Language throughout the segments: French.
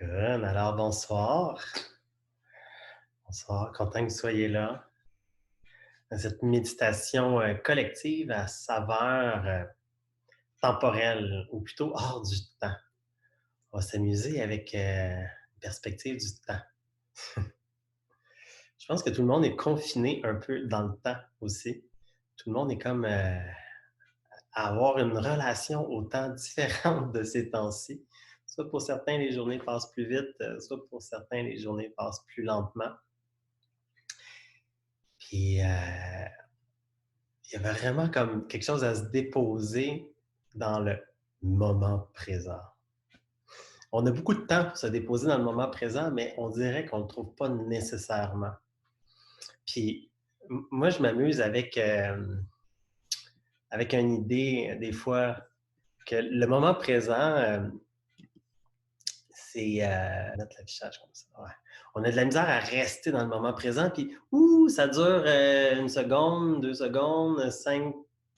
Good. Alors, bonsoir. Bonsoir, content que vous soyez là. À cette méditation collective à saveur temporelle, ou plutôt hors du temps. On va s'amuser avec une perspective du temps. Je pense que tout le monde est confiné un peu dans le temps aussi. Tout le monde est comme à avoir une relation au temps différente de ces temps-ci. Soit pour certains, les journées passent plus vite, soit pour certains, les journées passent plus lentement. Puis, il y avait vraiment comme quelque chose à se déposer dans le moment présent. On a beaucoup de temps pour se déposer dans le moment présent, mais on dirait qu'on ne le trouve pas nécessairement. Puis, moi, je m'amuse avec une idée, des fois, que le moment présent, c'est mettre l'affichage comme ça. Ouais. On a de la misère à rester dans le moment présent, puis ça dure une seconde, 2 secondes, 5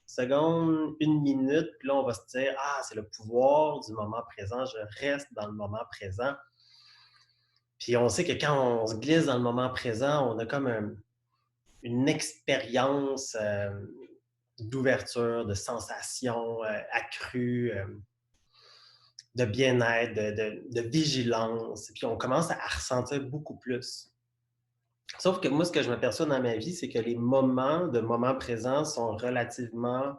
secondes, 1 minute, puis là, on va se dire, ah, c'est le pouvoir du moment présent, je reste dans le moment présent. Puis on sait que quand on se glisse dans le moment présent, on a comme une expérience d'ouverture, de sensation accrue. De bien-être, de vigilance, puis on commence à ressentir beaucoup plus. Sauf que moi, ce que je m'aperçois dans ma vie, c'est que les moments de moment présent sont relativement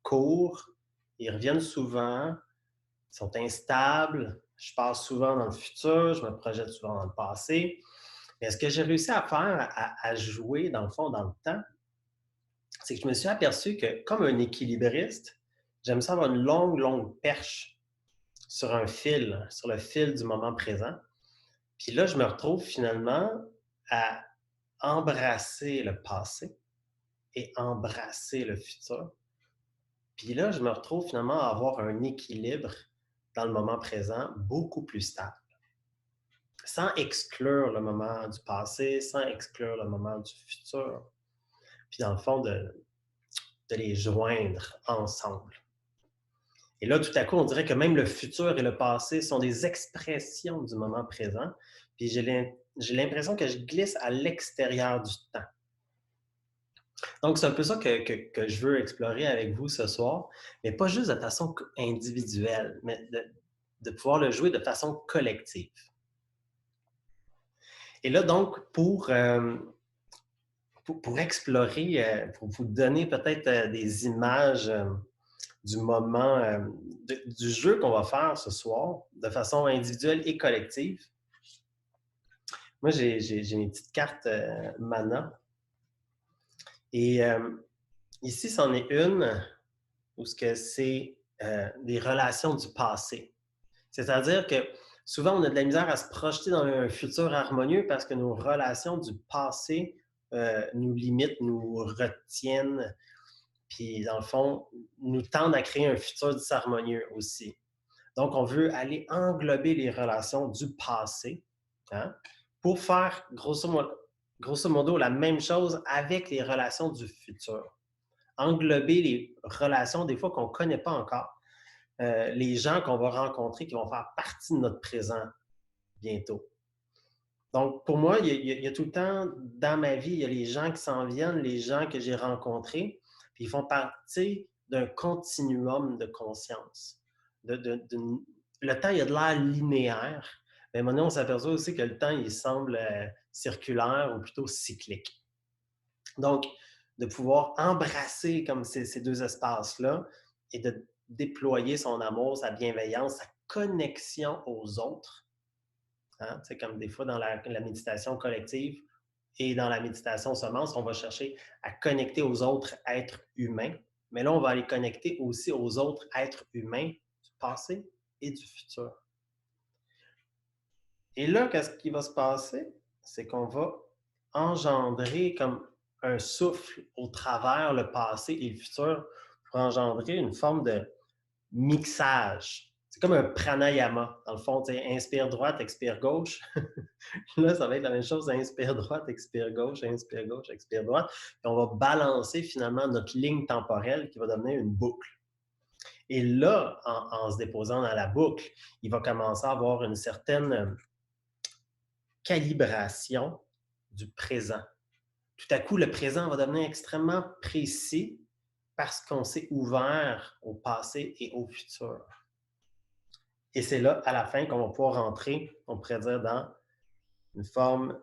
courts, ils reviennent souvent, ils sont instables, je passe souvent dans le futur, je me projette souvent dans le passé. Mais ce que j'ai réussi à faire, à jouer, dans le fond, dans le temps, c'est que je me suis aperçu que, comme un équilibriste, j'aime ça avoir une longue, longue perche sur un fil, sur le fil du moment présent. Puis là, je me retrouve finalement à embrasser le passé et embrasser le futur. Puis là, je me retrouve finalement à avoir un équilibre dans le moment présent beaucoup plus stable, sans exclure le moment du passé, sans exclure le moment du futur. Puis dans le fond, de les joindre ensemble. Et là, tout à coup, on dirait que même le futur et le passé sont des expressions du moment présent. Puis j'ai l'impression que je glisse à l'extérieur du temps. Donc, c'est un peu ça que je veux explorer avec vous ce soir, mais pas juste de façon individuelle, mais de pouvoir le jouer de façon collective. Et là, donc, pour explorer, pour vous donner peut-être des images du moment, du jeu qu'on va faire ce soir, de façon individuelle et collective. Moi, j'ai mes petites cartes mana. Et ici, c'en est une où c'est des relations du passé. C'est-à-dire que souvent, on a de la misère à se projeter dans un futur harmonieux parce que nos relations du passé nous limitent, nous retiennent, puis dans le fond, nous tendent à créer un futur disharmonieux aussi. Donc, on veut aller englober les relations du passé, hein, pour faire grosso modo la même chose avec les relations du futur. Englober les relations des fois qu'on ne connaît pas encore, les gens qu'on va rencontrer qui vont faire partie de notre présent bientôt. Donc, pour moi, il y a tout le temps dans ma vie, il y a les gens qui s'en viennent, les gens que j'ai rencontrés, puis ils font partie d'un continuum de conscience. Le temps, il y a de l'air linéaire, mais maintenant, on s'aperçoit aussi que le temps, il semble circulaire ou plutôt cyclique. Donc, de pouvoir embrasser comme ces deux espaces-là et de déployer son amour, sa bienveillance, sa connexion aux autres. Hein? C'est comme des fois dans la méditation collective et dans la méditation semence, on va chercher à connecter aux autres êtres humains. Mais là, on va aller connecter aussi aux autres êtres humains du passé et du futur. Et là, qu'est-ce qui va se passer? C'est qu'on va engendrer comme un souffle au travers le passé et le futur pour engendrer une forme de mixage. C'est comme un pranayama. Dans le fond, tu sais, inspire droite, expire gauche. Là, ça va être la même chose, inspire droite, expire gauche, expire droite. Puis on va balancer finalement notre ligne temporelle qui va devenir une boucle. Et là, en se déposant dans la boucle, il va commencer à avoir une certaine calibration du présent. Tout à coup, le présent va devenir extrêmement précis parce qu'on s'est ouvert au passé et au futur. Et c'est là, à la fin, qu'on va pouvoir rentrer, on pourrait dire, dans une forme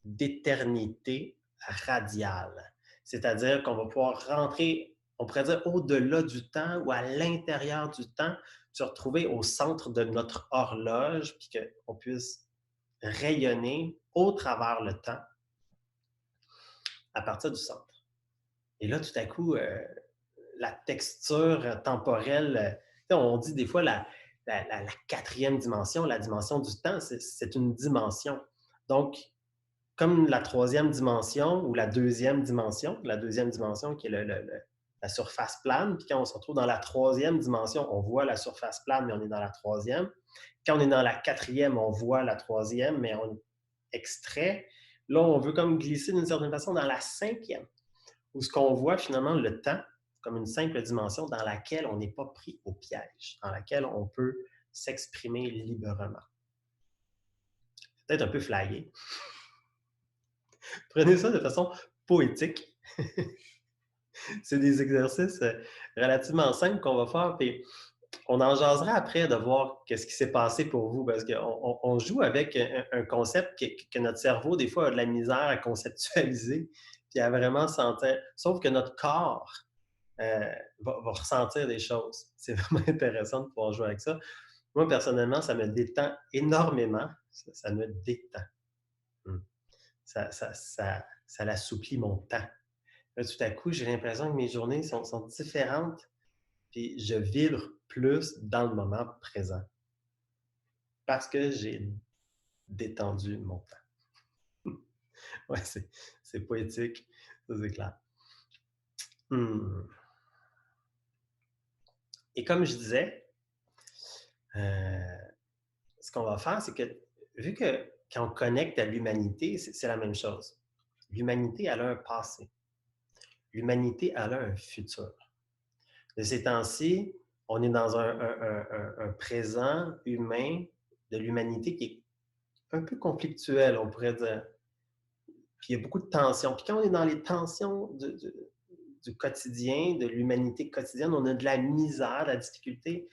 d'éternité radiale. C'est-à-dire qu'on va pouvoir rentrer, on pourrait dire, au-delà du temps ou à l'intérieur du temps, se retrouver au centre de notre horloge, puis qu'on puisse rayonner au travers le temps à partir du centre. Et là, tout à coup, la texture temporelle, on dit des fois la quatrième dimension, la dimension du temps, c'est une dimension. Donc, comme la troisième dimension ou la deuxième dimension qui est la surface plane, puis quand on se retrouve dans la troisième dimension, on voit la surface plane, mais on est dans la troisième. Quand on est dans la quatrième, on voit la troisième, mais on extrait. Là, on veut comme glisser d'une certaine façon dans la cinquième, où ce qu'on voit finalement le temps comme une simple dimension dans laquelle on n'est pas pris au piège, dans laquelle on peut s'exprimer librement. C'est peut-être un peu flyé. Prenez ça de façon poétique. C'est des exercices relativement simples qu'on va faire, puis on en jasera après de voir qu'est-ce qui s'est passé pour vous, parce qu'on joue avec un concept que notre cerveau, des fois, a de la misère à conceptualiser, puis à vraiment sentir. Sauf que notre corps va ressentir des choses. C'est vraiment intéressant de pouvoir jouer avec ça. Moi, personnellement, ça me détend énormément. Ça me détend. Ça l'assouplit mon temps. Là, tout à coup, j'ai l'impression que mes journées sont différentes, puis je vibre plus dans le moment présent parce que j'ai détendu mon temps. Ouais, c'est poétique, ça c'est clair. Et comme je disais, ce qu'on va faire, c'est que vu que quand on connecte à l'humanité, c'est la même chose. L'humanité, elle a un passé. L'humanité, elle a un futur. De ces temps-ci, on est dans un présent humain de l'humanité qui est un peu conflictuel, on pourrait dire. Puis il y a beaucoup de tensions. Puis quand on est dans les tensions du quotidien, de l'humanité quotidienne, on a de la misère, de la difficulté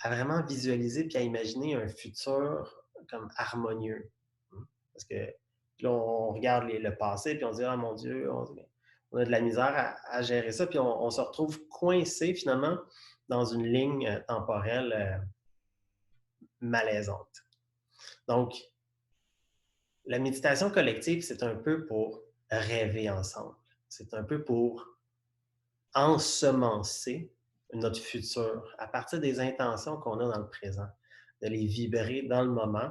à vraiment visualiser puis à imaginer un futur comme harmonieux. Parce que là, on regarde le passé puis on se dit « Ah mon Dieu, on a de la misère à gérer ça », puis on se retrouve coincé finalement dans une ligne temporelle malaisante. Donc, la méditation collective, c'est un peu pour rêver ensemble. C'est un peu pour ensemencer notre futur à partir des intentions qu'on a dans le présent, de les vibrer dans le moment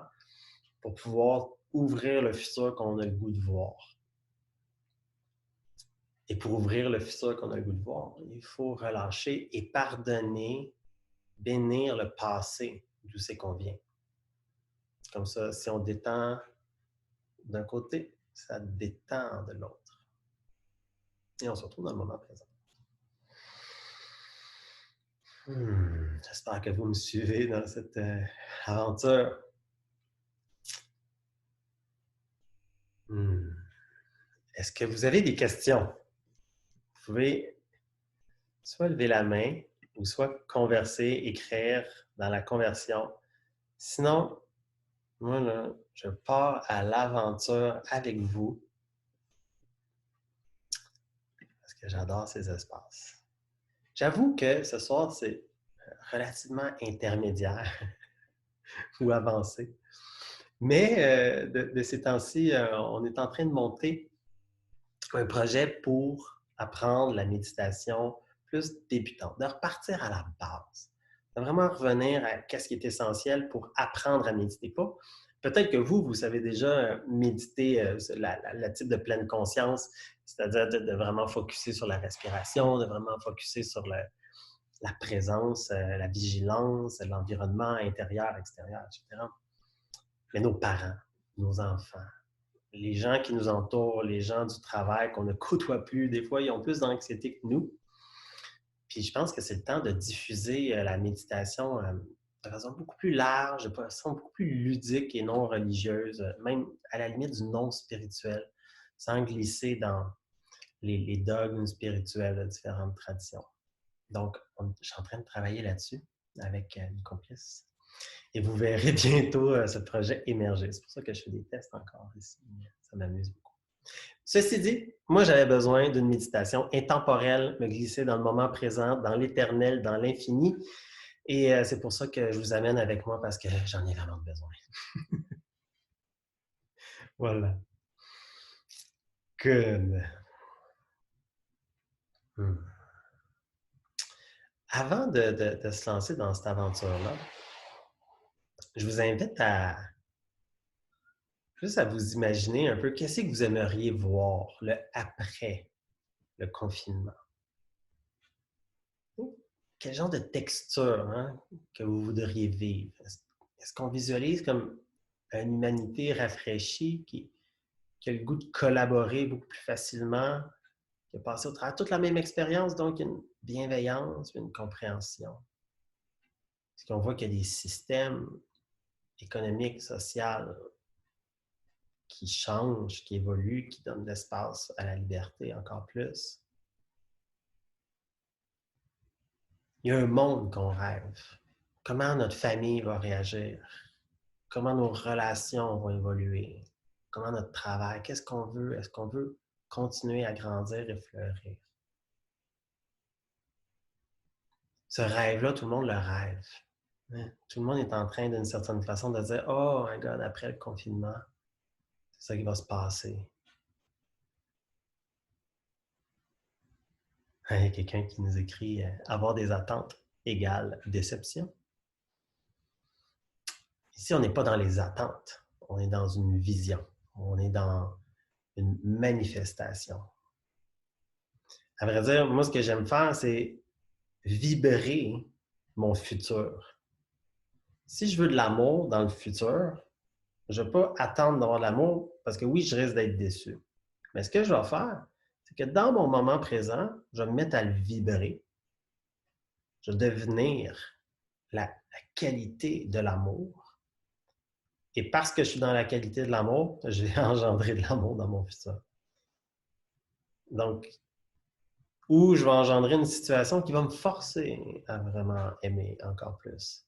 pour pouvoir ouvrir le futur qu'on a le goût de voir. Et pour ouvrir le futur qu'on a le goût de voir, il faut relâcher et pardonner, bénir le passé d'où c'est qu'on vient. Comme ça, si on détend d'un côté, ça détend de l'autre. Et on se retrouve dans le moment présent. J'espère que vous me suivez dans cette aventure. Est-ce que vous avez des questions? Vous pouvez soit lever la main ou soit converser, écrire dans la conversion. Sinon, moi, là, je pars à l'aventure avec vous parce que j'adore ces espaces. J'avoue que ce soir, c'est relativement intermédiaire ou avancé. Mais de ces temps-ci, on est en train de monter un projet pour apprendre la méditation plus débutante, de repartir à la base, de vraiment revenir à ce qui est essentiel pour apprendre à méditer. Peut-être que vous savez déjà méditer le type de pleine conscience, c'est-à-dire de vraiment focusser sur la respiration, de vraiment focusser sur la présence, la vigilance, l'environnement intérieur, extérieur, etc. Mais nos parents, nos enfants, les gens qui nous entourent, les gens du travail qu'on ne côtoie plus, des fois, ils ont plus d'anxiété que nous. Puis je pense que c'est le temps de diffuser la méditation de façon beaucoup plus large, de façon beaucoup plus ludique et non religieuse, même à la limite du non spirituel, sans glisser dans les dogmes spirituels de différentes traditions. Donc, je suis en train de travailler là-dessus avec une complice. Et vous verrez bientôt ce projet émerger. C'est pour ça que je fais des tests encore ici. Ça m'amuse beaucoup. Ceci dit, moi, j'avais besoin d'une méditation intemporelle, me glisser dans le moment présent, dans l'éternel, dans l'infini. Et c'est pour ça que je vous amène avec moi parce que j'en ai vraiment besoin. Voilà. Good. Avant de se lancer dans cette aventure-là, je vous invite à juste à vous imaginer un peu qu'est-ce que vous aimeriez voir le après le confinement. Quel genre de texture que vous voudriez vivre? Est-ce qu'on visualise comme une humanité rafraîchie qui a le goût de collaborer beaucoup plus facilement, qui a passé au travers toute la même expérience, donc une bienveillance, une compréhension? Est-ce qu'on voit qu'il y a des systèmes économiques, sociaux qui changent, qui évoluent, qui donnent de l'espace à la liberté encore plus? Il y a un monde qu'on rêve. Comment notre famille va réagir? Comment nos relations vont évoluer? Comment notre travail? Qu'est-ce qu'on veut? Est-ce qu'on veut continuer à grandir et fleurir? Ce rêve-là, tout le monde le rêve. Tout le monde est en train, d'une certaine façon, de dire « Oh, my God, après le confinement, c'est ça qui va se passer. » Il y a quelqu'un qui nous écrit « Avoir des attentes égale déception. » Ici, on n'est pas dans les attentes. On est dans une vision. On est dans une manifestation. À vrai dire, moi, ce que j'aime faire, c'est vibrer mon futur. Si je veux de l'amour dans le futur, je ne vais pas attendre d'avoir de l'amour parce que oui, je risque d'être déçu. Mais ce que je vais faire, c'est que dans mon moment présent, je vais me mettre à le vibrer. Je vais devenir la qualité de l'amour. Et parce que je suis dans la qualité de l'amour, je vais engendrer de l'amour dans mon futur. Donc, ou je vais engendrer une situation qui va me forcer à vraiment aimer encore plus.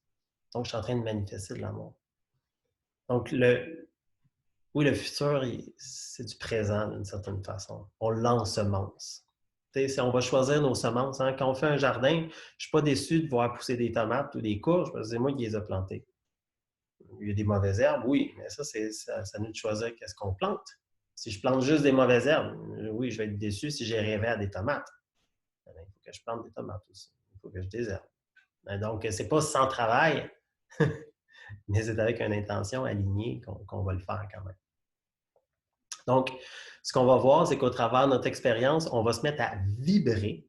Donc, je suis en train de manifester de l'amour. Donc, oui, le futur, c'est du présent d'une certaine façon. On l'ensemence. Si on va choisir nos semences, quand on fait un jardin, je ne suis pas déçu de voir pousser des tomates ou des courges parce que c'est moi qui les ai plantées. Il y a des mauvaises herbes, oui, mais ça, c'est à nous de choisir qu'est-ce qu'on plante. Si je plante juste des mauvaises herbes, oui, je vais être déçu si j'ai rêvé à des tomates. Il faut que je plante des tomates aussi. Il faut que je désherbe. Donc, ce n'est pas sans travail, mais c'est avec une intention alignée qu'on va le faire quand même. Donc, ce qu'on va voir, c'est qu'au travers de notre expérience, on va se mettre à vibrer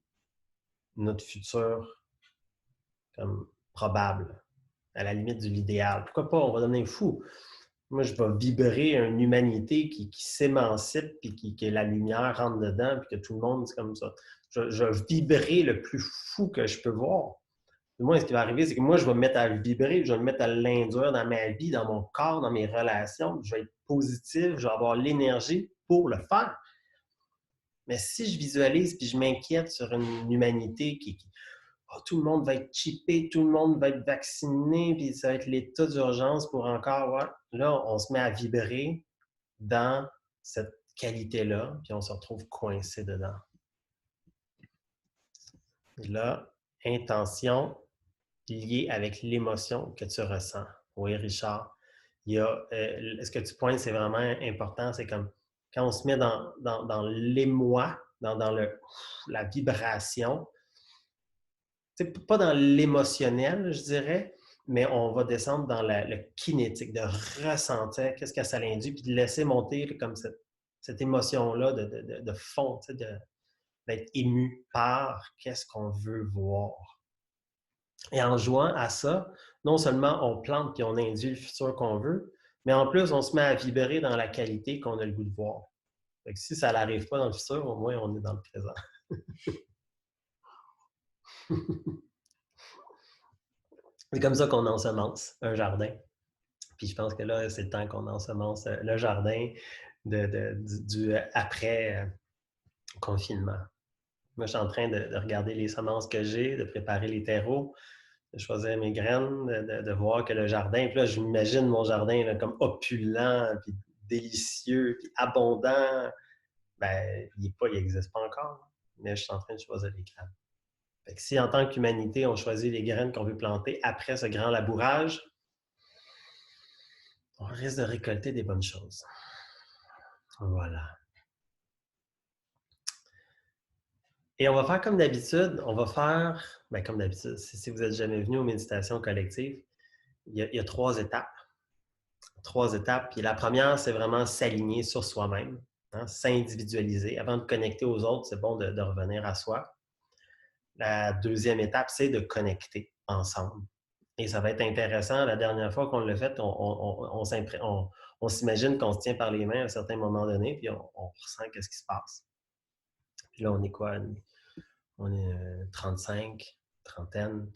notre futur comme probable, à la limite de l'idéal. Pourquoi pas? On va devenir fou. Moi, je vais vibrer une humanité qui s'émancipe, puis que la lumière rentre dedans, puis que tout le monde, c'est comme ça. Je vais vibrer le plus fou que je peux voir. Moi, ce qui va arriver, c'est que moi, je vais me mettre à vibrer, je vais me mettre à l'induire dans ma vie, dans mon corps, dans mes relations. Je vais être positif, je vais avoir l'énergie pour le faire. Mais si je visualise puis je m'inquiète sur une humanité qui tout le monde va être chippé, tout le monde va être vacciné, puis ça va être l'état d'urgence pour encore, là, on se met à vibrer dans cette qualité-là, puis on se retrouve coincé dedans. Et là, intention liée avec l'émotion que tu ressens. Oui, Richard. Ce que tu pointes, c'est vraiment important. C'est comme quand on se met dans l'émoi, dans la vibration, c'est pas dans l'émotionnel, je dirais, mais on va descendre dans le kinétique, de ressentir qu'est-ce que ça l'induit, puis de laisser monter comme cette émotion-là de fond, d'être ému par qu'est-ce qu'on veut voir. Et en jouant à ça, non seulement on plante et on induit le futur qu'on veut, mais en plus, on se met à vibrer dans la qualité qu'on a le goût de voir. Fait que si ça n'arrive pas dans le futur, au moins, on est dans le présent. C'est comme ça qu'on ensemence un jardin. Puis je pense que là, c'est le temps qu'on ensemence le jardin du après-confinement. Moi, je suis en train de regarder les semences que j'ai, de préparer les terreaux, de choisir mes graines, de voir que le jardin, puis là, je m'imagine mon jardin là, comme opulent, puis délicieux, puis abondant. Ben, il n'existe pas encore, mais je suis en train de choisir les graines. Fait que si en tant qu'humanité, on choisit les graines qu'on veut planter après ce grand labourage, on risque de récolter des bonnes choses. Voilà. Et on va faire comme d'habitude, comme d'habitude, si vous n'êtes jamais venu aux méditations collectives, il y a 3 étapes. 3 étapes. Puis la première, c'est vraiment s'aligner sur soi-même, hein, s'individualiser. Avant de connecter aux autres, c'est bon de revenir à soi. La deuxième étape, c'est de connecter ensemble. Et ça va être intéressant. La dernière fois qu'on l'a fait, on s'imagine qu'on se tient par les mains à un certain moment donné, puis on ressent qu'est-ce qui se passe. Puis là, on est quoi? On est 35, trentaine.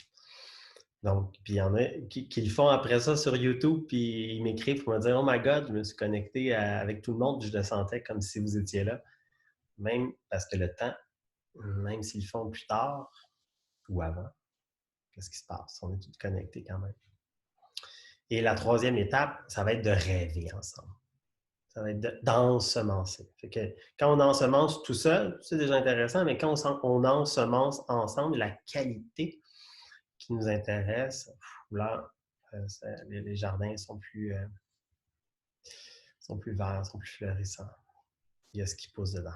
Donc, puis il y en a qui le font après ça sur YouTube, puis ils m'écrivent pour me dire « Oh my God, je me suis connecté avec tout le monde, puis je le sentais comme si vous étiez là. » Même parce que le temps, même s'ils le font plus tard ou avant, qu'est-ce qui se passe? On est tous connectés quand même. Et la troisième étape, ça va être de rêver ensemble. Ça va être d'ensemencer. Fait que quand on ensemence tout seul, c'est déjà intéressant, mais quand on ensemence ensemble, la qualité qui nous intéresse, là, les jardins sont plus verts, sont plus florissants. Il y a ce qui pousse dedans.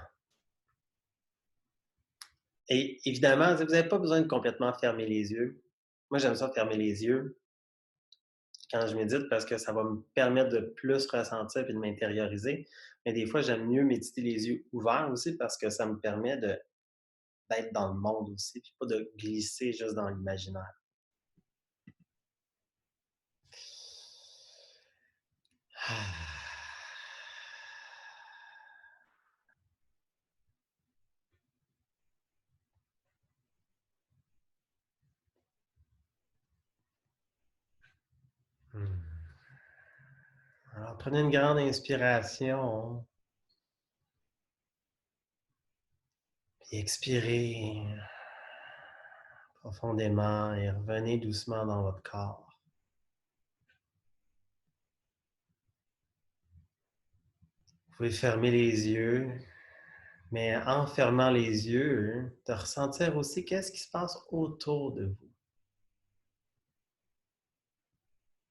Et évidemment, vous n'avez pas besoin de complètement fermer les yeux. Moi, j'aime ça fermer les yeux quand je médite parce que ça va me permettre de plus ressentir et de m'intérioriser. Mais des fois, j'aime mieux méditer les yeux ouverts aussi parce que ça me permet d'être dans le monde aussi, puis pas de glisser juste dans l'imaginaire. Alors, prenez une grande inspiration. Puis expirez profondément et revenez doucement dans votre corps. Vous pouvez fermer les yeux, mais en fermant les yeux, de ressentir aussi qu'est-ce qui se passe autour de vous.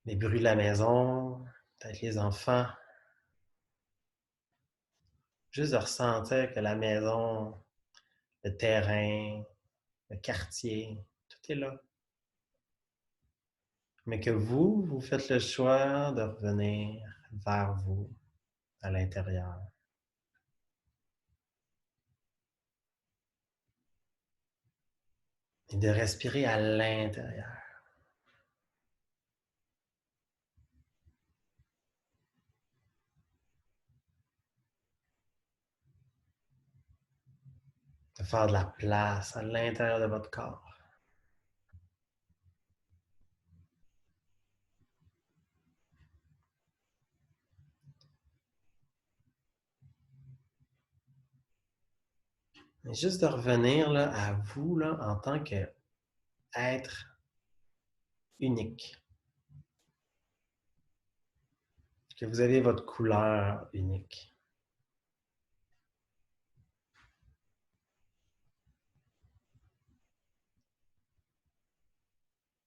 Les bruits de la maison, peut-être les enfants. Juste de ressentir que la maison, le terrain, le quartier, tout est là. Mais que vous faites le choix de revenir vers vous, à l'intérieur. Et de respirer à l'intérieur. De faire de la place à l'intérieur de votre corps. Mais juste de revenir là, à vous là, en tant qu'être unique. Que vous avez votre couleur unique.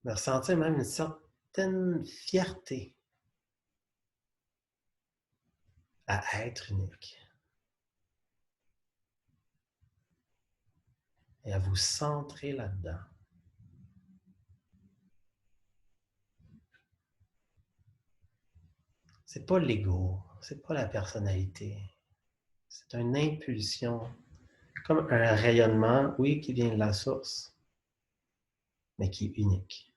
De ressentir même une certaine fierté à être unique. Et à vous centrer là-dedans. C'est pas l'ego, c'est pas la personnalité. C'est une impulsion, comme un rayonnement, oui, qui vient de la source, mais qui est unique.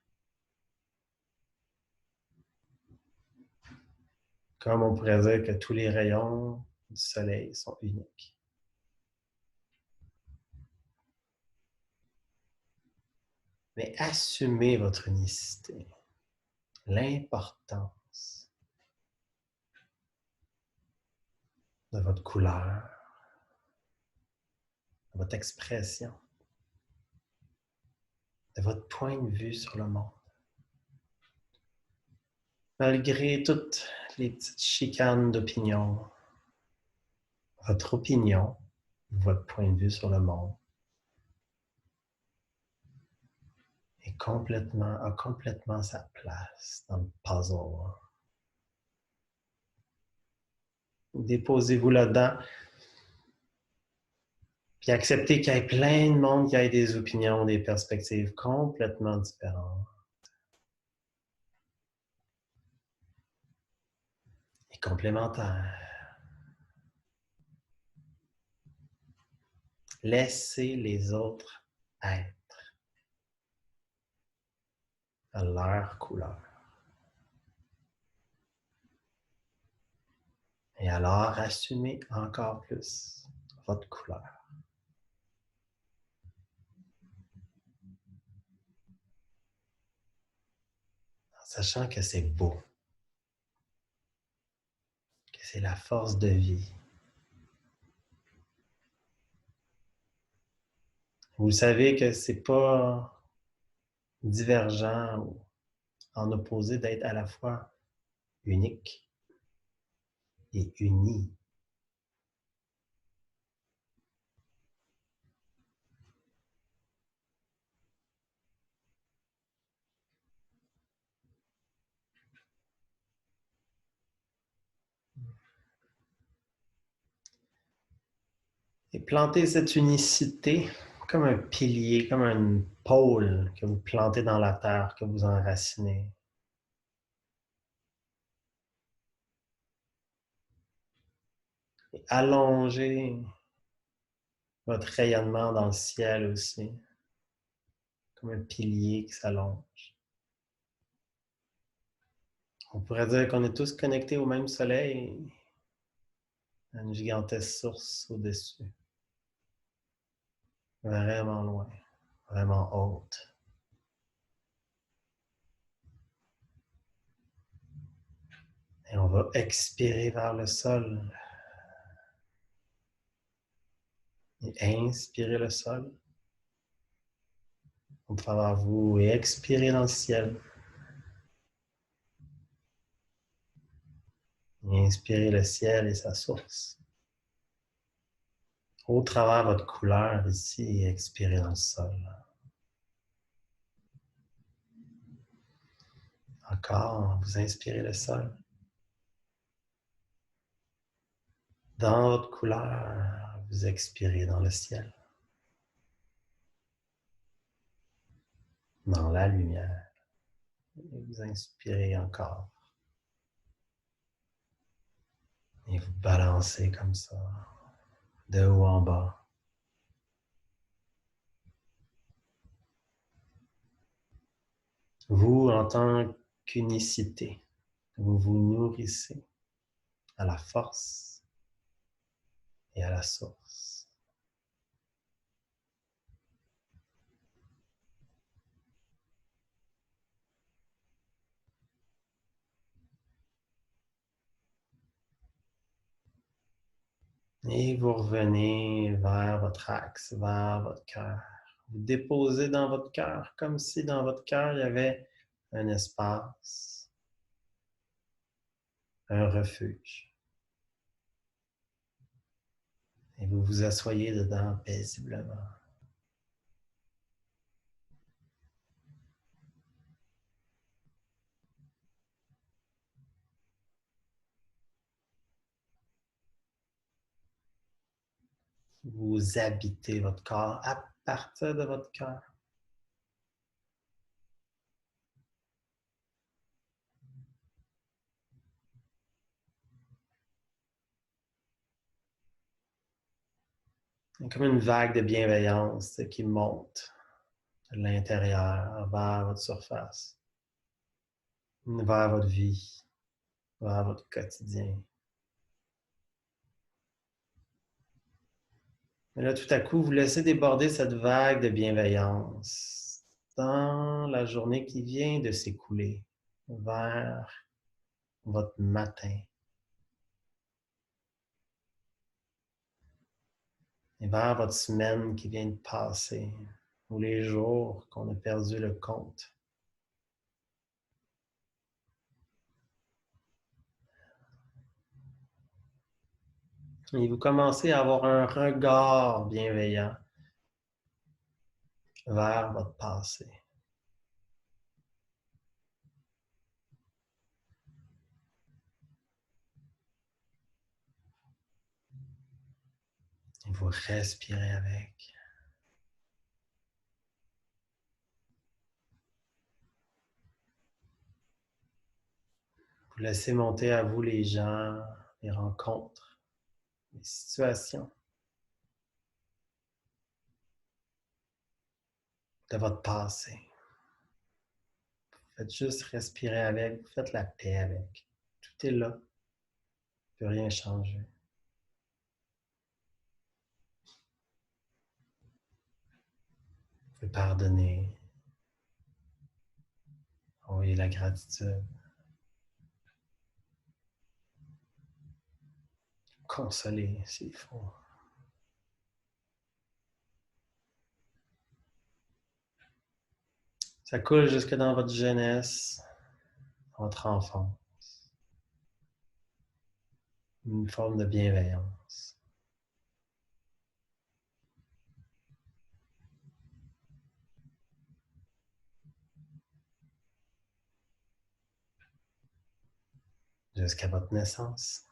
Comme on pourrait dire que tous les rayons du soleil sont uniques. mais assumez votre unicité, l'importance de votre couleur, de votre expression, de votre point de vue sur le monde. Malgré toutes les petites chicanes d'opinion, votre opinion, votre point de vue sur le monde a complètement sa place dans le puzzle. Déposez-vous là-dedans, puis acceptez qu'il y ait plein de monde qui ait des opinions, des perspectives complètement différentes et complémentaires. Laissez les autres être à leur couleur. Et alors, assumez encore plus votre couleur. En sachant que c'est beau, que c'est la force de vie. Vous savez que c'est pas divergent ou en opposé d'être à la fois unique et uni. Et plantez cette unicité comme un pilier, comme un pôle que vous plantez dans la terre, que vous enracinez. Et allongez votre rayonnement dans le ciel aussi, comme un pilier qui s'allonge. On pourrait dire qu'on est tous connectés au même soleil, à une gigantesque source au-dessus. Vraiment loin, vraiment haute. Et on va expirer vers le sol. Et inspirer le sol au travers vous et expirer dans le ciel. Et inspirez le ciel et sa source. Au travers votre couleur ici et expirez dans le sol. Encore, vous inspirez le sol. Dans votre couleur, vous expirez dans le ciel. Dans la lumière. Et vous inspirez encore. Et vous balancez comme ça, de haut en bas. Vous, en tant qu'unicité, vous vous nourrissez à la force et à la source. Et vous revenez vers votre axe, vers votre cœur. Vous déposez dans votre cœur, comme si dans votre cœur, il y avait un espace, un refuge. Et vous vous asseyez dedans paisiblement. Vous habitez votre corps à partir de votre cœur. Comme une vague de bienveillance qui monte de l'intérieur vers votre surface, vers votre vie, vers votre quotidien. Et là, tout à coup, vous laissez déborder cette vague de bienveillance dans la journée qui vient de s'écouler, vers votre matin et vers votre semaine qui vient de passer, ou les jours qu'on a perdu le compte. Et vous commencez à avoir un regard bienveillant vers votre passé. Et vous respirez avec. Vous laissez monter à vous les gens, les rencontres, les situations de votre passé. Faites juste respirer avec, vous faites la paix avec. Tout est là, ne peut rien changer. Vous pouvez pardonner, envoyer la gratitude, consoler s'il faut. Ça coule jusque dans votre jeunesse, votre enfance. Une forme de bienveillance. Jusqu'à votre naissance.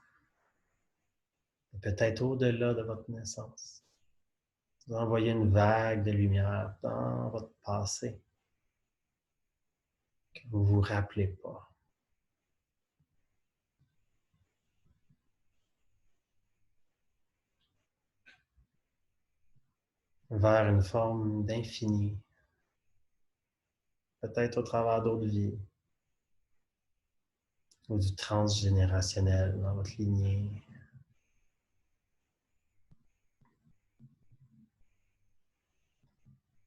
Et peut-être au-delà de votre naissance. Vous envoyez une vague de lumière dans votre passé que vous ne vous rappelez pas. Vers une forme d'infini, peut-être au travers d'autres vies, ou du transgénérationnel dans votre lignée.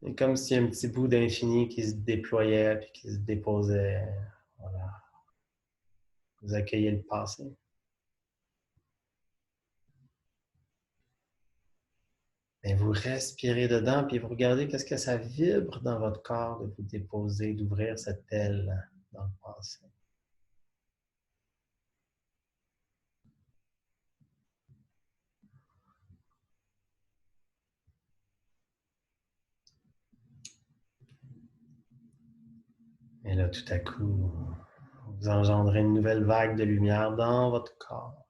Et comme s'il y a un petit bout d'infini qui se déployait puis qui se déposait. Voilà. Vous accueillez le passé. Et vous respirez dedans, puis vous regardez qu'est-ce que ça vibre dans votre corps de vous déposer, d'ouvrir cette aile dans le passé. Et là, tout à coup, vous engendrez une nouvelle vague de lumière dans votre corps,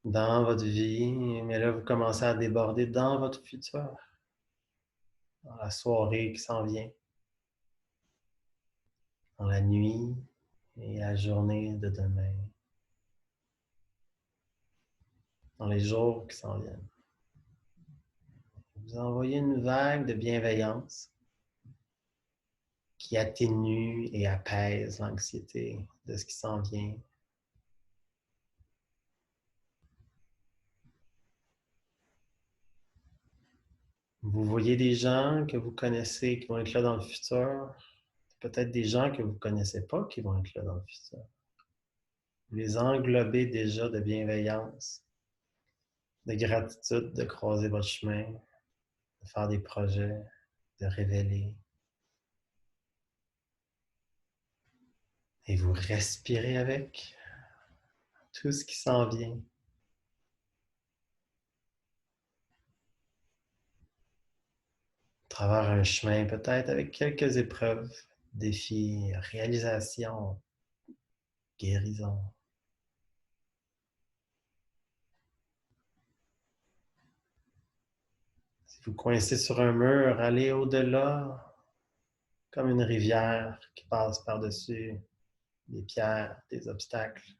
dans votre vie, mais là, vous commencez à déborder dans votre futur, dans la soirée qui s'en vient, dans la nuit et la journée de demain, dans les jours qui s'en viennent. Vous envoyez une vague de bienveillance qui atténue et apaise l'anxiété de ce qui s'en vient. Vous voyez des gens que vous connaissez qui vont être là dans le futur, peut-être des gens que vous ne connaissez pas qui vont être là dans le futur. Vous les englobez déjà de bienveillance, de gratitude de croiser votre chemin, de faire des projets, de révéler. Et vous respirez avec tout ce qui s'en vient. À travers un chemin peut-être avec quelques épreuves, défis, réalisations, guérison. Si vous coincez sur un mur, allez au-delà, comme une rivière qui passe par-dessus des pierres, des obstacles.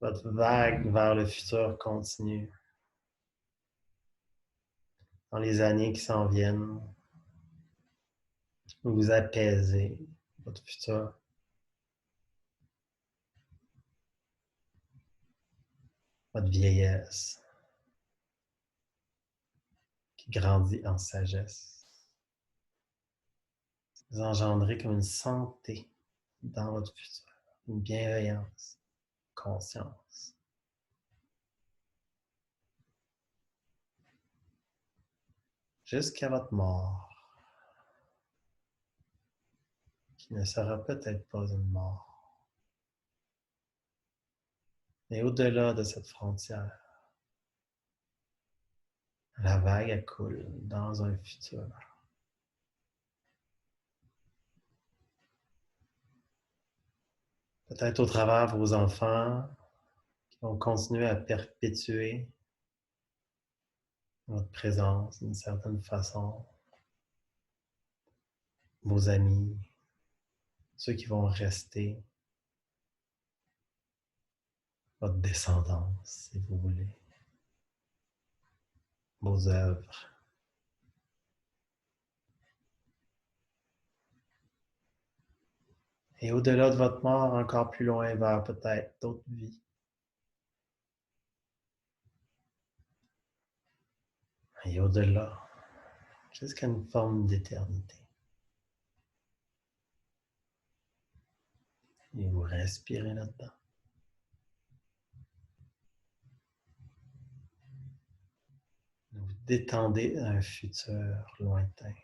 Votre vague vers le futur continue. Dans les années qui s'en viennent, vous apaisez votre futur. Votre vieillesse qui grandit en sagesse. Vous engendrez comme une santé dans votre futur, une bienveillance, conscience. Jusqu'à votre mort, qui ne sera peut-être pas une mort. Mais au-delà de cette frontière, la vague elle coule dans un futur. Peut-être au travers vos enfants qui vont continuer à perpétuer votre présence d'une certaine façon, vos amis, ceux qui vont rester, votre descendance, si vous voulez, vos œuvres. Et au-delà de votre mort, encore plus loin vers peut-être d'autres vies. Et au-delà, jusqu'à une forme d'éternité. Et vous respirez là-dedans. Vous détendez un futur lointain.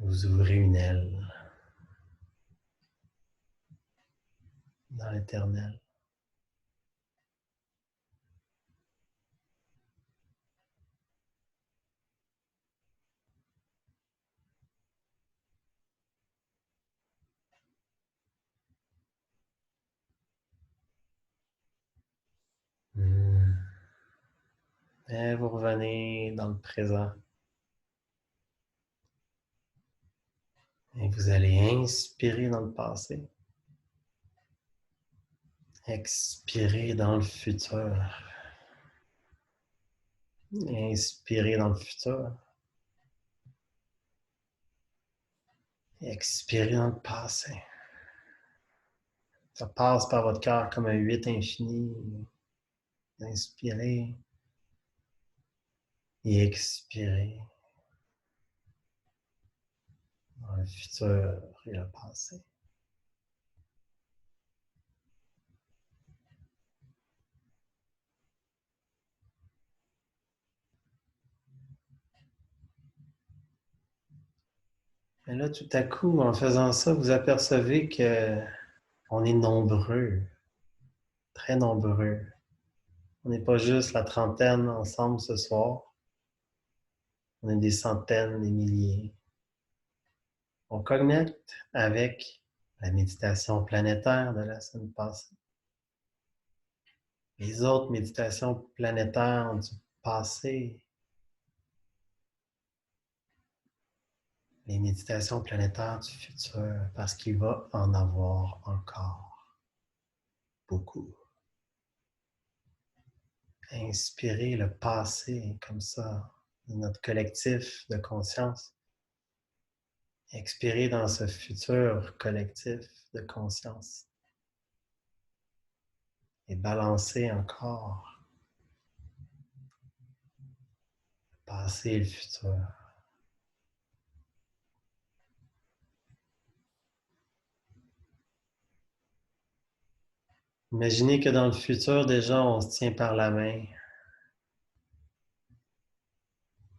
Vous ouvrez une aile dans l'éternel. Et vous revenez dans le présent. Et vous allez inspirer dans le passé. Expirer dans le futur. Inspirer dans le futur. Expirer dans le passé. Ça passe par votre cœur comme un 8 infini. Inspirez et expirez dans le futur et le passé. Et là, tout à coup, en faisant ça, vous apercevez que on est nombreux, très nombreux. On n'est pas juste la trentaine ensemble ce soir. On est des centaines, des milliers. On connecte avec la méditation planétaire de la semaine passée. Les autres méditations planétaires du passé. Les méditations planétaires du futur, parce qu'il va en avoir encore beaucoup. Inspirer le passé comme ça, de notre collectif de conscience. Expirer dans ce futur collectif de conscience. Et balancer encore le passé et le futur. Imaginez que dans le futur, déjà, on se tient par la main.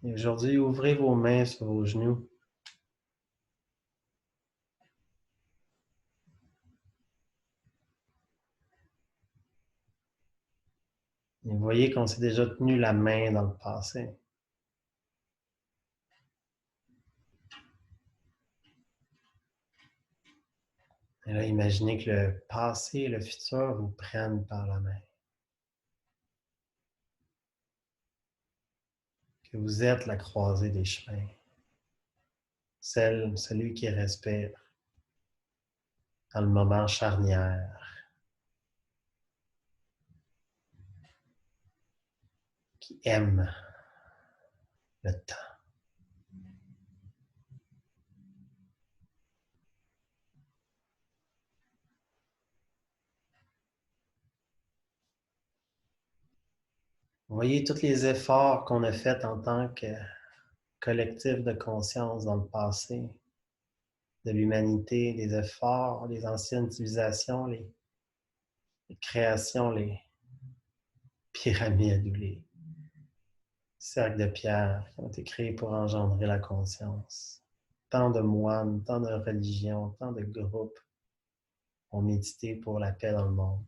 Et aujourd'hui, ouvrez vos mains sur vos genoux. Et vous voyez qu'on s'est déjà tenu la main dans le passé. Et là, imaginez que le passé et le futur vous prennent par la main. Que vous êtes la croisée des chemins. Celui qui respire dans le moment charnière. Qui aime le temps. Voyez tous les efforts qu'on a faits en tant que collectif de conscience dans le passé, de l'humanité, les efforts, les anciennes civilisations, les créations, les pyramides ou les cercles de pierre qui ont été créés pour engendrer la conscience. Tant de moines, tant de religions, tant de groupes ont médité pour la paix dans le monde.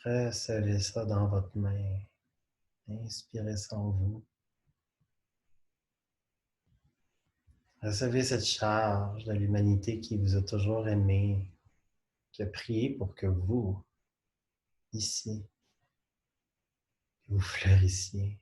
Recevez ça dans votre main. Inspirez ça en vous. Recevez cette charge de l'humanité qui vous a toujours aimé, qui a prié pour que vous, ici, vous fleurissiez.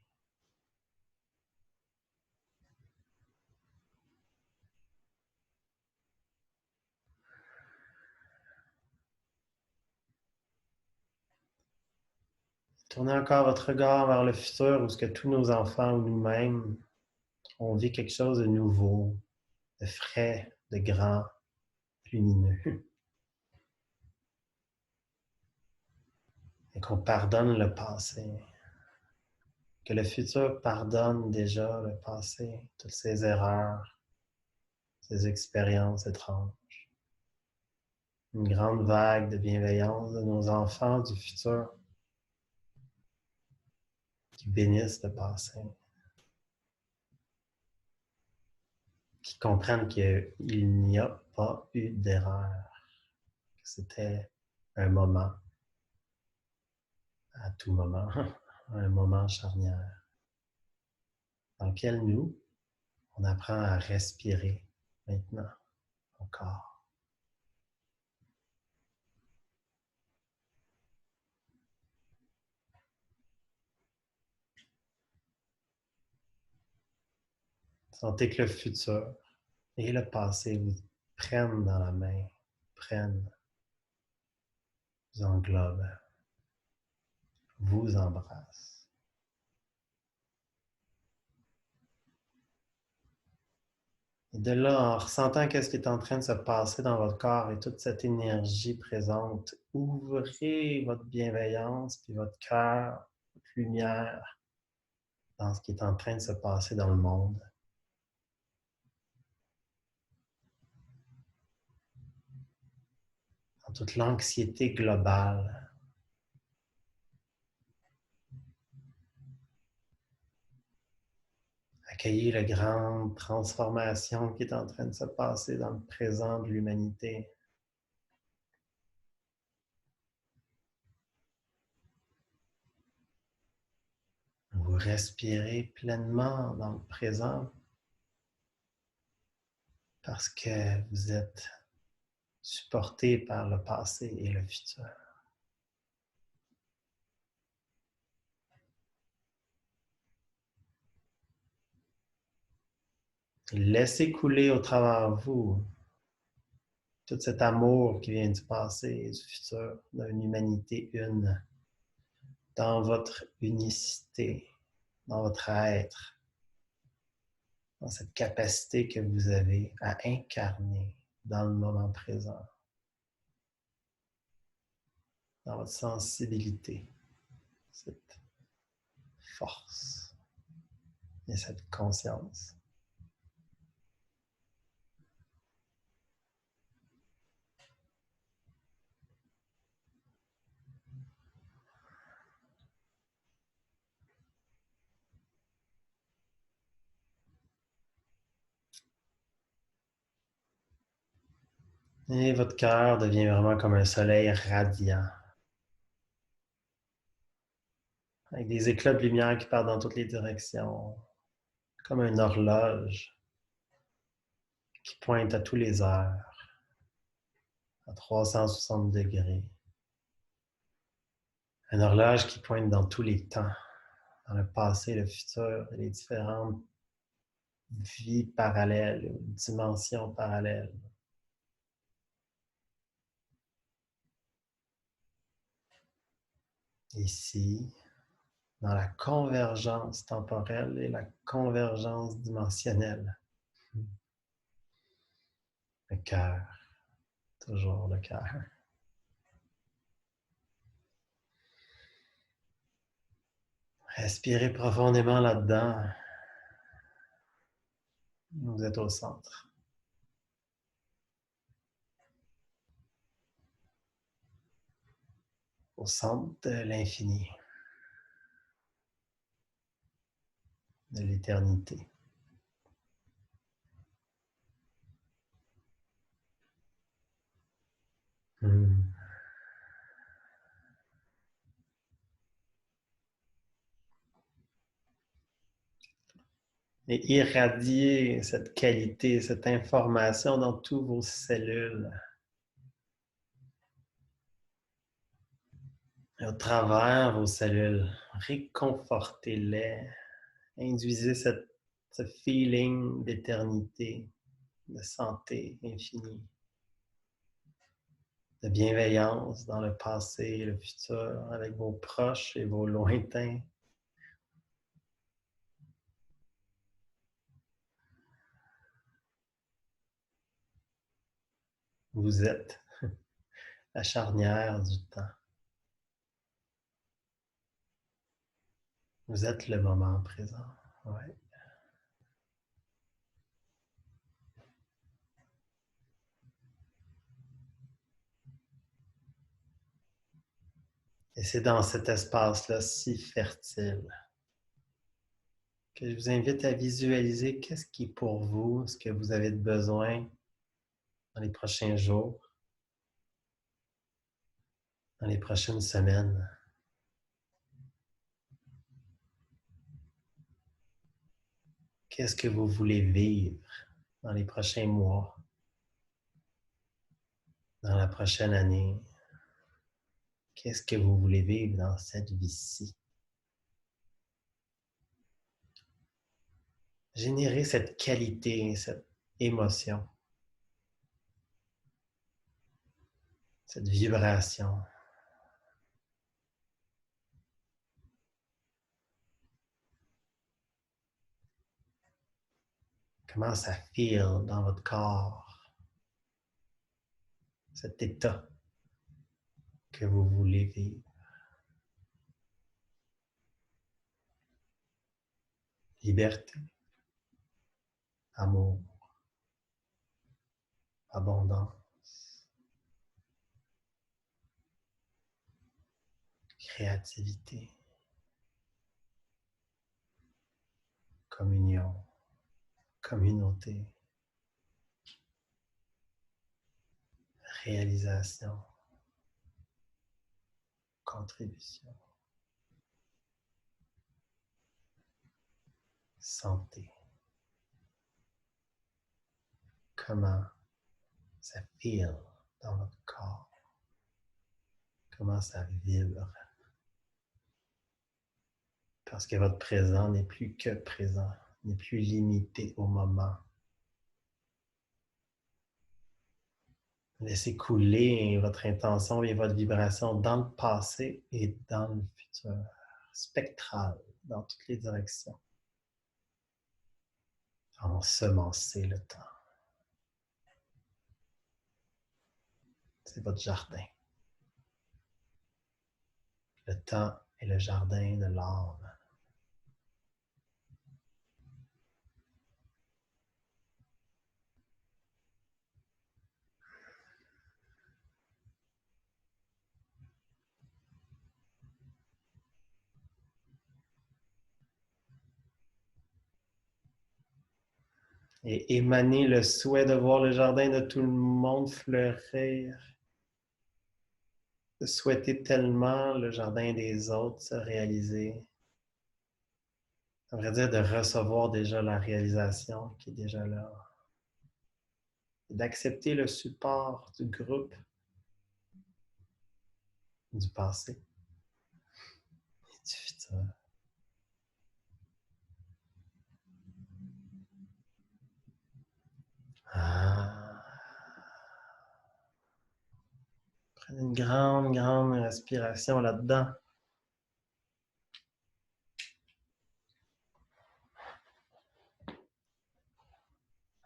Tournez encore votre regard vers le futur où ce que tous nos enfants ou nous-mêmes on vit quelque chose de nouveau, de frais, de grand, de lumineux. Et qu'on pardonne le passé. Que le futur pardonne déjà le passé, toutes ses erreurs, ses expériences étranges. Une grande vague de bienveillance de nos enfants du futur qui bénissent le passé, qui comprennent qu'il n'y a pas eu d'erreur, que c'était un moment, à tout moment, un moment charnière, dans lequel nous, on apprend à respirer maintenant encore. Sentez que le futur et le passé vous prennent dans la main, prennent, vous englobent, vous embrassent. Et de là, en ressentant qu'est-ce qui est en train de se passer dans votre corps et toute cette énergie présente, ouvrez votre bienveillance puis votre cœur, votre lumière dans ce qui est en train de se passer dans le monde. Dans toute l'anxiété globale. Accueillez la grande transformation qui est en train de se passer dans le présent de l'humanité. Vous respirez pleinement dans le présent parce que vous êtes supporté par le passé et le futur. Laissez couler au travers de vous tout cet amour qui vient du passé et du futur, d'une humanité une, dans votre unicité, dans votre être, dans cette capacité que vous avez à incarner dans le moment présent, dans votre sensibilité, cette force et cette conscience. Et votre cœur devient vraiment comme un soleil radiant, avec des éclats de lumière qui partent dans toutes les directions, comme une horloge qui pointe à tous les heures, à 360 degrés. Une horloge qui pointe dans tous les temps, dans le passé, le futur et les différentes vies parallèles, ou dimensions parallèles. Ici, dans la convergence temporelle et la convergence dimensionnelle. Le cœur, toujours le cœur. Respirez profondément là-dedans. Vous êtes au centre. Au centre de l'infini, de l'éternité. Et irradier cette qualité, cette information dans toutes vos cellules. Et au travers vos cellules, réconfortez-les. Induisez ce feeling d'éternité, de santé infinie, de bienveillance dans le passé et le futur, avec vos proches et vos lointains. Vous êtes la charnière du temps. Vous êtes le moment présent. Ouais. Et c'est dans cet espace-là si fertile que je vous invite à visualiser qu'est-ce qui est pour vous, ce que vous avez de besoin dans les prochains jours, dans les prochaines semaines. Qu'est-ce que vous voulez vivre dans les prochains mois, dans la prochaine année? Qu'est-ce que vous voulez vivre dans cette vie-ci? Générez cette qualité, cette émotion, cette vibration. Comment ça feel dans votre corps, cet état que vous voulez vivre. Liberté, amour, abondance, créativité, communion, communauté, réalisation, contribution, santé. Comment ça feel dans votre corps? Comment ça vibre? Parce que votre présent n'est plus que présent, n'est plus limité au moment. Laissez couler votre intention et votre vibration dans le passé et dans le futur, spectral, dans toutes les directions. Ensemencer le temps. C'est votre jardin. Le temps est le jardin de l'âme. Et émaner le souhait de voir le jardin de tout le monde fleurir. De souhaiter tellement le jardin des autres se réaliser. Ça veut dire de recevoir déjà la réalisation qui est déjà là. Et d'accepter le support du groupe, du passé et du futur. Ah. Prenez une grande, grande respiration là-dedans.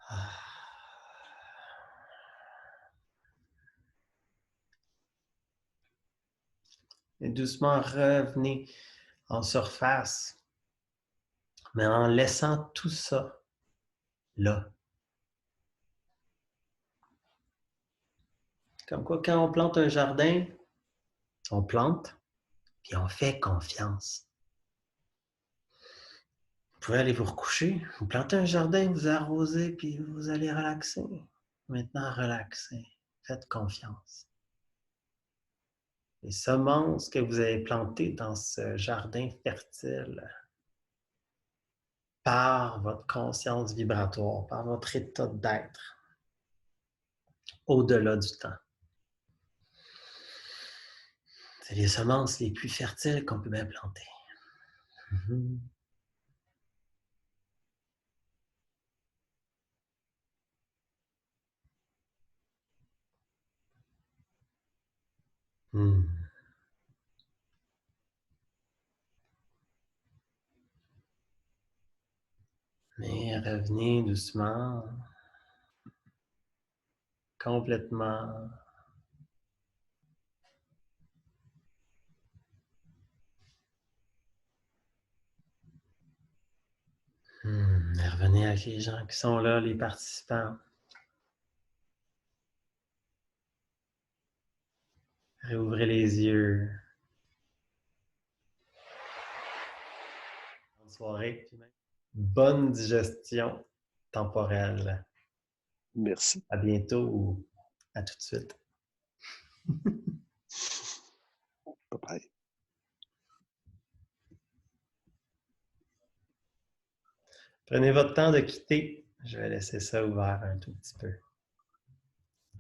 Ah. Et doucement revenez en surface, mais en laissant tout ça là. Comme quoi, quand on plante un jardin, on plante, puis on fait confiance. Vous pouvez aller vous recoucher, vous plantez un jardin, vous arrosez, puis vous allez relaxer. Maintenant, relaxez. Faites confiance. Les semences que vous avez plantées dans ce jardin fertile, par votre conscience vibratoire, par votre état d'être, au-delà du temps. C'est les semences les plus fertiles qu'on peut bien planter. Mm-hmm. Mm. Mais revenez doucement, complètement. Et revenez avec les gens qui sont là, les participants. Réouvrez les yeux. Bonne soirée. Bonne digestion temporelle. Merci. À bientôt ou à tout de suite. Bye-bye. Prenez votre temps de quitter. Je vais laisser ça ouvert un tout petit peu.